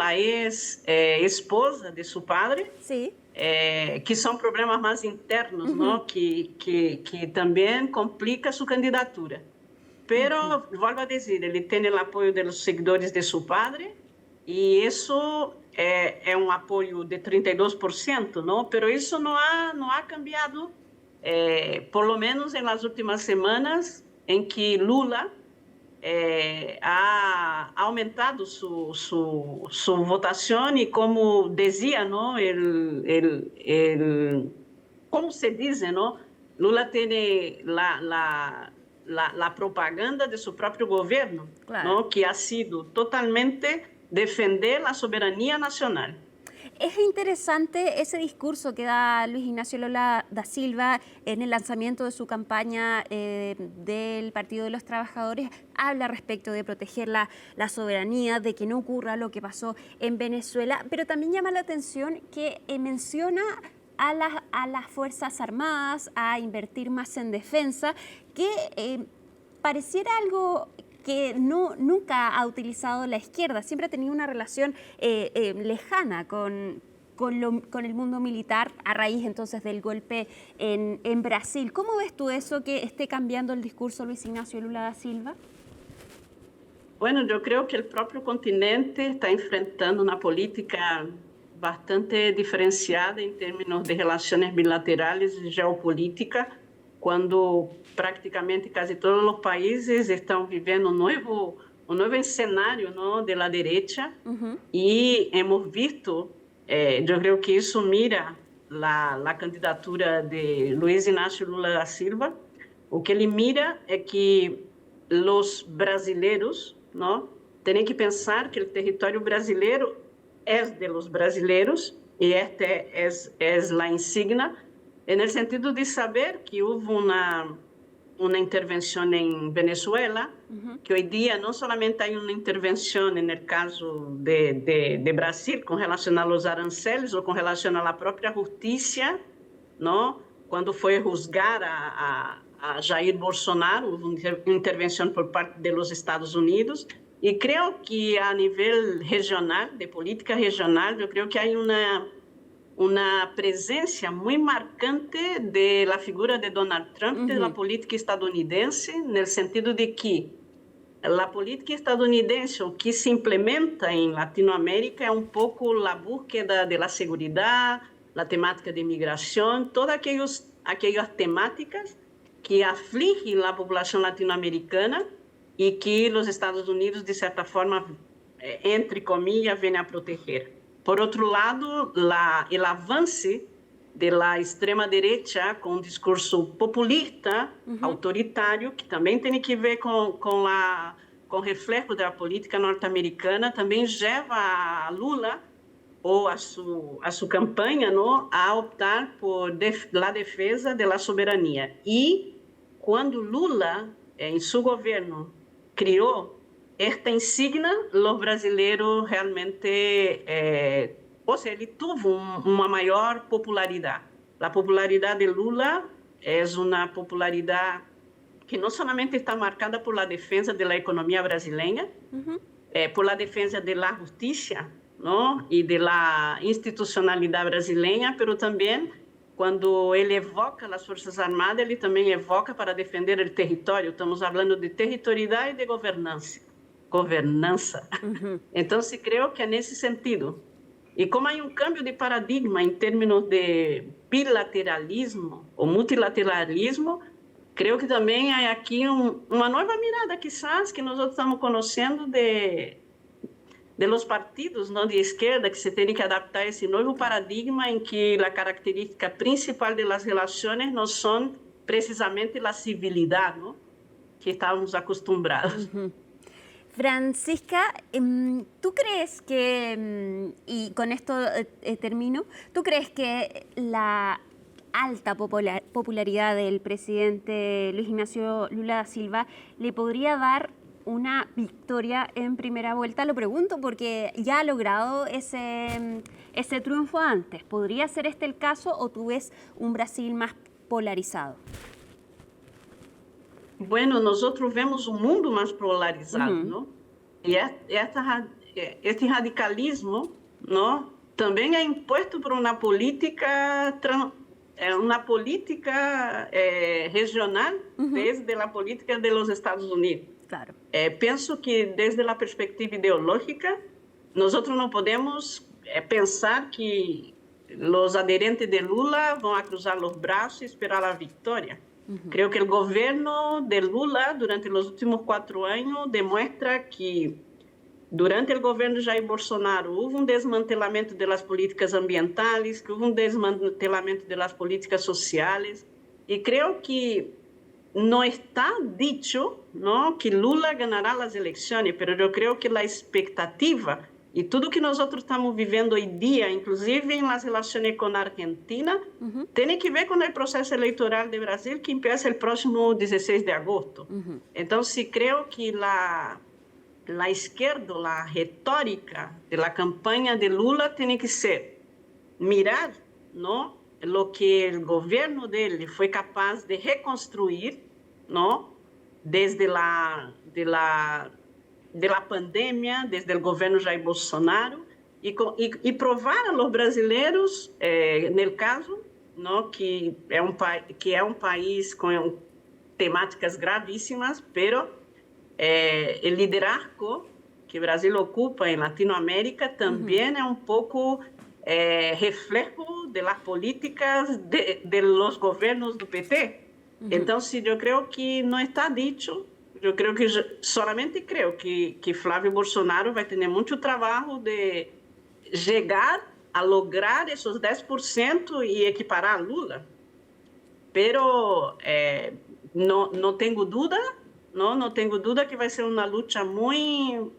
a ex-esposa de seu padre, sí. Que são problemas mais internos, ¿no? que também complica sua candidatura. Pero, volvo a dizer, ele tem o apoio dos seguidores de seu padre, e isso é um apoio de 32%, ¿no? Pero isso não ha cambiado, por lo menos nas últimas semanas, em que Lula ha aumentado su votación y como decía, ¿no? ¿Cómo se dice, no? Lula tiene la propaganda de su propio gobierno, claro, ¿no? Que ha sido totalmente defender la soberanía nacional. Es interesante ese discurso que da Luis Ignacio Lula da Silva en el lanzamiento de su campaña del Partido de los Trabajadores. Habla respecto de proteger la soberanía, de que no ocurra lo que pasó en Venezuela, pero también llama la atención que menciona a las Fuerzas Armadas, a invertir más en defensa, que pareciera algo que nunca ha utilizado la izquierda, siempre ha tenido una relación lejana con con el mundo militar a raíz entonces del golpe en Brasil. ¿Cómo ves tú eso, que esté cambiando el discurso Luis Ignacio Lula da Silva? Bueno, yo creo que el propio continente está enfrentando una política bastante diferenciada en términos de relaciones bilaterales y geopolítica, cuando prácticamente casi todos los países están viviendo un nuevo escenario, ¿no?, de la derecha. Y hemos visto, yo creo que eso mira la candidatura de Luis Ignacio Lula da Silva. O que ele mira é que os brasileiros, ¿no?, tienen que pensar que el territorio brasileiro es de los brasileiros y esta es la insignia, en el sentido de saber que hubo una intervención en Venezuela, que hoy día no solamente hay una intervención en el caso de Brasil con relación a los aranceles o con relación a la propia justicia, ¿no?, cuando fue a juzgar a Jair Bolsonaro, hubo una intervención por parte de los Estados Unidos. Y creo que a nivel regional, de política regional, yo creo que hay una presencia muy marcante de la figura de Donald Trump, de la política estadounidense, en el sentido de que la política estadounidense, o que se implementa en Latinoamérica, es un poco la búsqueda de la seguridad, la temática de migración, todas aquellas temáticas que afligen la población latinoamericana y que los Estados Unidos, de cierta forma, entre comillas, vienen a proteger. Por otro lado, el avance de la extrema derecha con un discurso populista, autoritario, que también tiene que ver con reflejo de la política norteamericana, también lleva a Lula ou a sua campanha, ¿no?, a optar por la defesa de la soberania. E quando Lula, em seu governo, criou esta insignia, os brasileiros realmente, ou seja, ele teve uma maior popularidade. A popularidade de Lula é uma popularidade que não somente está marcada por la defesa da economia brasileira, por la defesa da justiça, ¿no?, y de la institucionalidad brasileña, pero también cuando él evoca las Fuerzas Armadas, él también evoca para defender el territorio. Estamos hablando de territorialidad y de gobernanza. Entonces creo que en ese sentido, y como hay un cambio de paradigma en términos de bilateralismo o multilateralismo, creo que también hay aquí una nueva mirada quizás que nosotros estamos conociendo de los partidos, ¿no?, de izquierda, que se tienen que adaptar a ese nuevo paradigma en que la característica principal de las relaciones no son precisamente la civilidad, ¿no?, que estábamos acostumbrados. Francisca, ¿tú crees que, y con esto termino, ¿tú crees que la alta popularidad del presidente Luis Ignacio Lula da Silva le podría dar una victoria en primera vuelta? Lo pregunto porque ya ha logrado ese triunfo antes. ¿Podría ser este el caso o tú ves un Brasil más polarizado? Bueno, nosotros vemos un mundo más polarizado, ¿no? Y este radicalismo, ¿no?, también es impuesto por una política regional desde la política de los Estados Unidos. Claro. Penso que desde a perspectiva ideológica, nós não podemos pensar que os aderentes de Lula vão a cruzar os braços e esperar a vitória. Creo que o governo de Lula, durante os últimos 4 anos, demonstra que durante o governo de Jair Bolsonaro houve desmantelamento das políticas ambientais, que houve desmantelamento das políticas sociais, e creio que no está dicho, ¿no?, que Lula ganará las elecciones, pero yo creo que la expectativa y todo que nosotros estamos viviendo hoy día, inclusive en las relaciones con Argentina, tiene que ver con el proceso electoral de Brasil que empieza el próximo 16 de agosto. Entonces creo que la izquierda, la retórica de la campaña de Lula tiene que ser mirar, ¿no?, lo que el gobierno de él fue capaz de reconstruir, ¿no?, desde de la pandemia, desde el gobierno Jair Bolsonaro, e provar aos brasileiros, no caso, não, que é um país com temáticas gravíssimas, pero o liderazgo que o Brasil ocupa em Latinoamérica também é um pouco reflexo das políticas de los governos do PT. Então, eu creio que não está dicho. Eu creio que solamente creio que Flávio Bolsonaro vai ter muito trabalho de chegar a lograr esses 10% e equiparar a Lula. Pero não tenho dúvida, não tenho dúvida que vai ser uma luta muito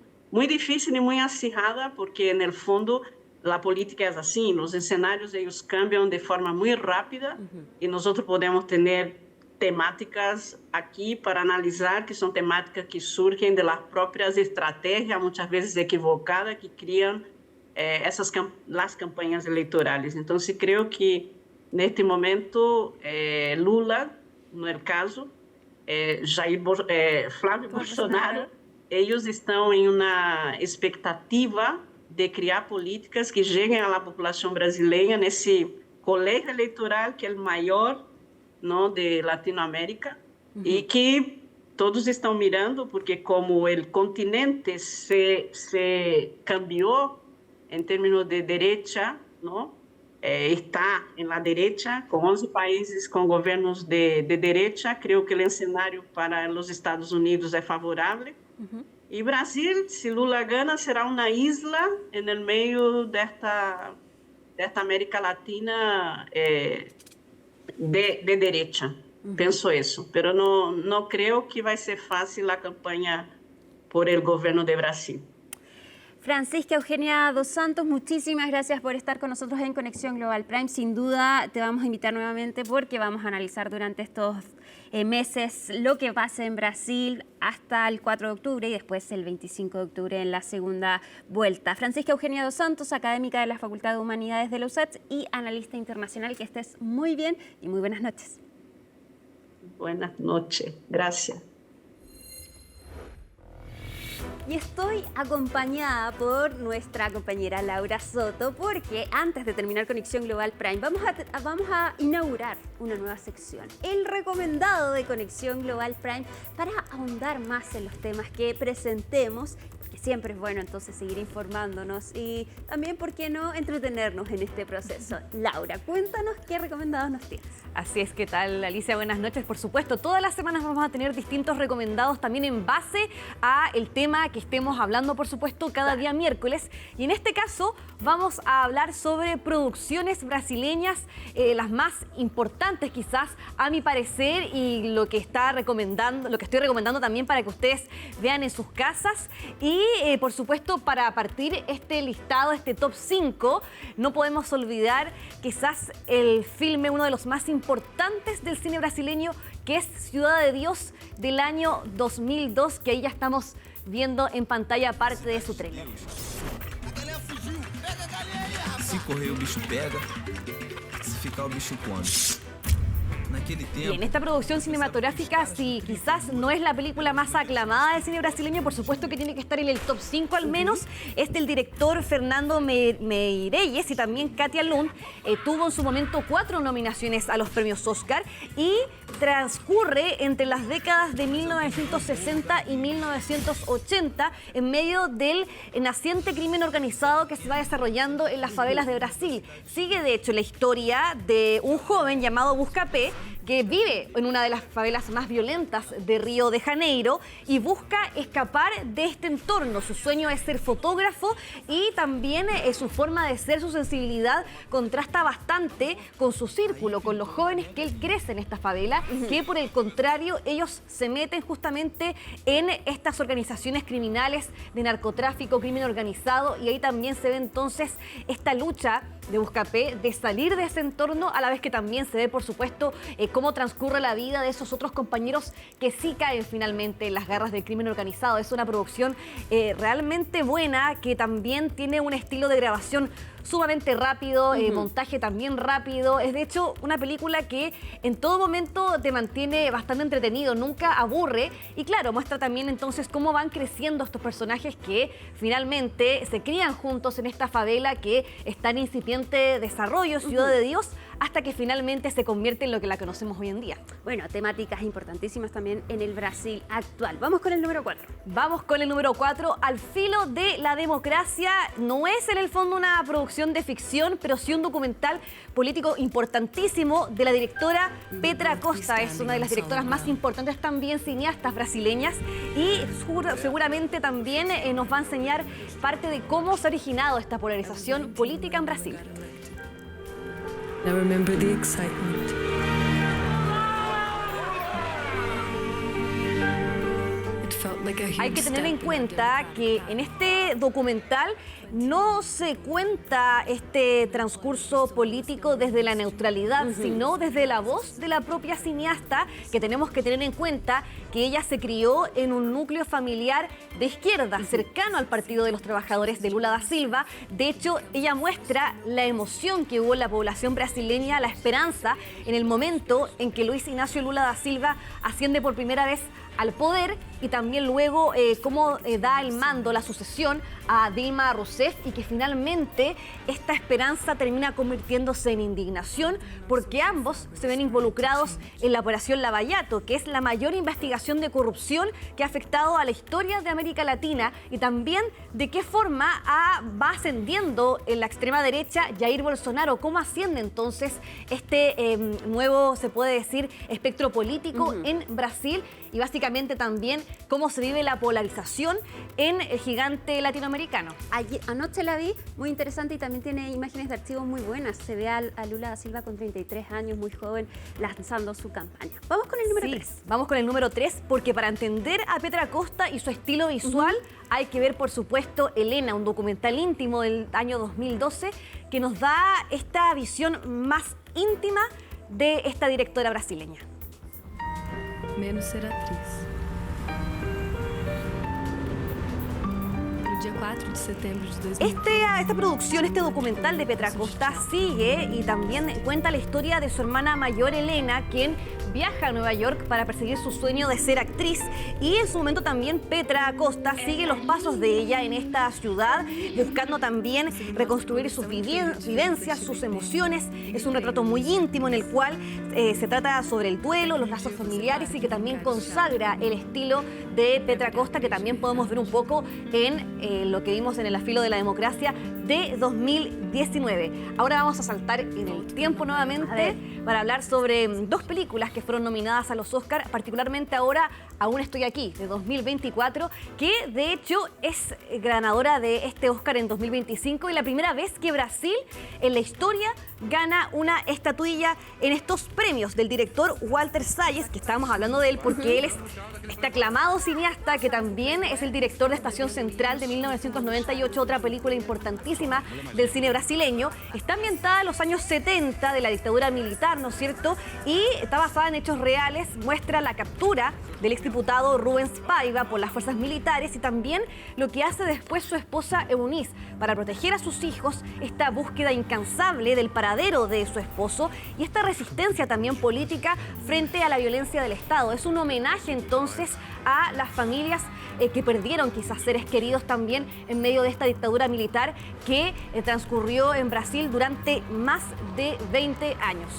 difícil e muito acirrada, porque no fundo a política é assim, os cenários eles cambiam de forma muito rápida e nós podemos ter temáticas aqui para analisar, que são temáticas que surgem das próprias estratégias, muitas vezes equivocadas, que criam as campanhas eleitorais. Então, creio que, neste momento, Lula, no é caso, Flávio Bolsonaro, eles estão em uma expectativa de criar políticas que cheguem à população brasileira nesse colégio eleitoral que é o maior, não, de Latinoamérica, e que todos estão mirando, porque como o continente se cambiou em termos de direita, não, está na direita, com 11 países com governos de direita, creio que o cenário para os Estados Unidos é favorável. E Brasil, se Lula ganha, será uma isla no meio desta América Latina de direita. Penso isso. Mas não creio que vai ser fácil a campanha por el governo de Brasil. Francisca Eugenia dos Santos, muchísimas gracias por estar con nosotros en Conexión Global Prime. Sin duda te vamos a invitar nuevamente porque vamos a analizar durante estos meses lo que pasa en Brasil hasta el 4 de octubre y después el 25 de octubre en la segunda vuelta. Francisca Eugenia dos Santos, académica de la Facultad de Humanidades de la USACH y analista internacional. Que estés muy bien y muy buenas noches. Buenas noches, gracias. Y estoy acompañada por nuestra compañera Laura Soto porque antes de terminar Conexión Global Prime vamos a inaugurar una nueva sección, el recomendado de Conexión Global Prime, para ahondar más en los temas que presentemos, que siempre es bueno entonces seguir informándonos y también, ¿por qué no?, entretenernos en este proceso. Laura, cuéntanos qué recomendados nos tienes. Así es, ¿qué tal, Alicia? Buenas noches. Por supuesto, todas las semanas vamos a tener distintos recomendados también en base a el tema que estemos hablando, por supuesto, cada día miércoles. Y en este caso vamos a hablar sobre producciones brasileñas, las más importantes quizás, a mi parecer, y lo que estoy recomendando también para que ustedes vean en sus casas. Y por supuesto, para partir este listado, este top 5, no podemos olvidar quizás el filme, uno de los más importantes del cine brasileño, que es Ciudad de Dios, del año 2002, que ahí ya estamos viendo en pantalla parte de su tráiler. Se correr o bicho pega, se ficar o bicho come. Y en esta producción cinematográfica, si quizás no es la película más aclamada del cine brasileño, por supuesto que tiene que estar en el top 5 al menos, es del director Fernando Meirelles y también Katia Lund. Tuvo en su momento 4 nominaciones a los premios Oscar y transcurre entre las décadas de 1960 y 1980 en medio del naciente crimen organizado que se va desarrollando en las favelas de Brasil. Sigue de hecho la historia de un joven llamado Buscapé, que vive en una de las favelas más violentas de Río de Janeiro y busca escapar de este entorno. Su sueño es ser fotógrafo y también su forma de ser, su sensibilidad, contrasta bastante con su círculo, con los jóvenes que él crece en esta favela, que por el contrario ellos se meten justamente en estas organizaciones criminales de narcotráfico, crimen organizado, y ahí también se ve entonces esta lucha de Buscapé de salir de ese entorno, a la vez que también se ve, por supuesto, cómo transcurre la vida de esos otros compañeros que sí caen finalmente en las garras del crimen organizado. Es una producción realmente buena, que también tiene un estilo de grabación sumamente rápido, montaje también rápido. Es de hecho una película que en todo momento te mantiene bastante entretenido, nunca aburre. Y claro, muestra también entonces cómo van creciendo estos personajes que finalmente se crían juntos en esta favela que está en incipiente desarrollo, Ciudad de Dios, hasta que finalmente se convierte en lo que la conocemos hoy en día. Bueno, temáticas importantísimas también en el Brasil actual. Vamos con el número 4. Vamos con el número 4, Al filo de la democracia. No es en el fondo una producción de ficción, pero sí un documental político importantísimo de la directora Petra Costa. Es una de las directoras más importantes también, cineastas brasileñas, y seguramente también nos va a enseñar parte de cómo se ha originado esta polarización política en Brasil. Now remember the excitement. Hay que tener en cuenta que en este documental no se cuenta este transcurso político desde la neutralidad, sino desde la voz de la propia cineasta, que tenemos que tener en cuenta que ella se crió en un núcleo familiar de izquierda, cercano al Partido de los Trabajadores de Lula da Silva. De hecho, ella muestra la emoción que hubo en la población brasileña, la esperanza en el momento en que Luis Ignacio Lula da Silva asciende por primera vez al poder, y también luego cómo da el mando, la sucesión a Dilma Rousseff, y que finalmente esta esperanza termina convirtiéndose en indignación porque ambos se ven involucrados en la operación Lavallato, que es la mayor investigación de corrupción que ha afectado a la historia de América Latina, y también de qué forma va ascendiendo en la extrema derecha Jair Bolsonaro, cómo asciende entonces este nuevo, se puede decir, espectro político en Brasil, y básicamente también cómo se vive la polarización en el gigante latinoamericano. Anoche la vi, muy interesante, y también tiene imágenes de archivos muy buenas. Se ve a Lula da Silva con 33 años, muy joven, lanzando su campaña. Vamos con el número 3. Vamos con el número 3, porque para entender a Petra Costa y su estilo visual hay que ver, por supuesto, Elena, un documental íntimo del año 2012 que nos da esta visión más íntima de esta directora brasileña. Menos ser atriz. No día 4 de setembro de 2000. Esta producción, este documental de Petra Costa sigue y también cuenta la historia de su hermana mayor, Elena, quien viaja a Nueva York para perseguir su sueño de ser actriz, y en su momento también Petra Costa sigue los pasos de ella en esta ciudad, buscando también reconstruir sus vivencias, sus emociones. Es un retrato muy íntimo en el cual se trata sobre el duelo, los lazos familiares, y que también consagra el estilo de Petra Costa, que también podemos ver un poco en lo que vimos en el Al filo de la democracia de 2019. Ahora vamos a saltar en el tiempo nuevamente para hablar sobre dos películas que fueron nominadas a los Oscar, particularmente ahora Aún estoy aquí, de 2024, que de hecho es ganadora de este Oscar en 2025, y la primera vez que Brasil en la historia gana una estatuilla en estos premios del director Walter Salles, que estábamos hablando de él porque él es este aclamado cineasta que también es el director de Estación Central de 1998, otra película importantísima del cine brasileño. Está ambientada en los años 70 de la dictadura militar, ¿no es cierto? Y está basada en hechos reales, muestra la captura del exdiputado Rubens Paiva por las fuerzas militares, y también lo que hace después su esposa Eunice para proteger a sus hijos, esta búsqueda incansable del paradero de su esposo y esta resistencia también política frente a la violencia del Estado. Es un homenaje entonces a las familias que perdieron quizás seres queridos también en medio de esta dictadura militar que transcurrió en Brasil durante más de 20 años.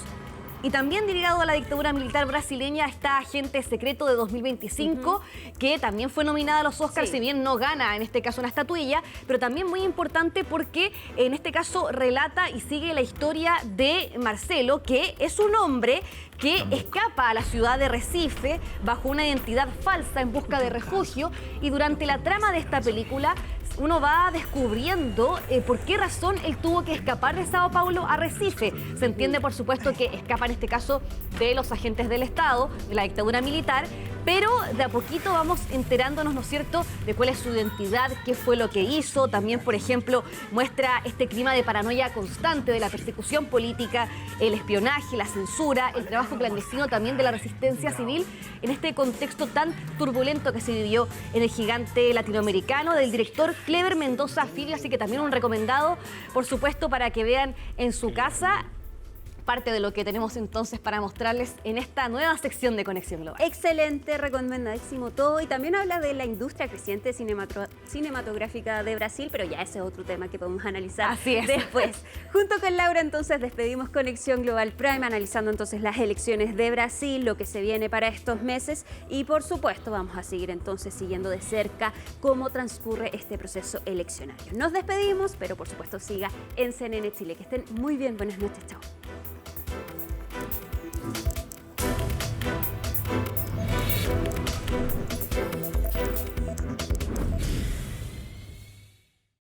Y también ligado a la dictadura militar brasileña está Agente Secreto de 2025, que también fue nominada a los Oscars, si bien no gana en este caso una estatuilla, pero también muy importante porque en este caso relata y sigue la historia de Marcelo, que es un hombre que escapa a la ciudad de Recife bajo una identidad falsa en busca de refugio, y durante la trama de esta película uno va descubriendo por qué razón él tuvo que escapar de Sao Paulo a Recife. Se entiende, por supuesto, que escapa en este caso de los agentes del Estado, de la dictadura militar, pero de a poquito vamos enterándonos, ¿no es cierto?, de cuál es su identidad, qué fue lo que hizo. También, por ejemplo, muestra este clima de paranoia constante de la persecución política, el espionaje, la censura, el trabajo clandestino también de la resistencia civil en este contexto tan turbulento que se vivió en el gigante latinoamericano del director Cleber Mendoza Filho. Así que también un recomendado, por supuesto, para que vean en su casa. Parte de lo que tenemos entonces para mostrarles en esta nueva sección de Conexión Global. Excelente, recomendadísimo todo. Y también habla de la industria creciente cinematográfica de Brasil, pero ya ese es otro tema que podemos analizar después. Junto con Laura, entonces, despedimos Conexión Global Prime, analizando entonces las elecciones de Brasil, lo que se viene para estos meses. Y, por supuesto, vamos a seguir entonces siguiendo de cerca cómo transcurre este proceso eleccionario. Nos despedimos, pero, por supuesto, siga en CNN Chile. Que estén muy bien. Buenas noches. Chao.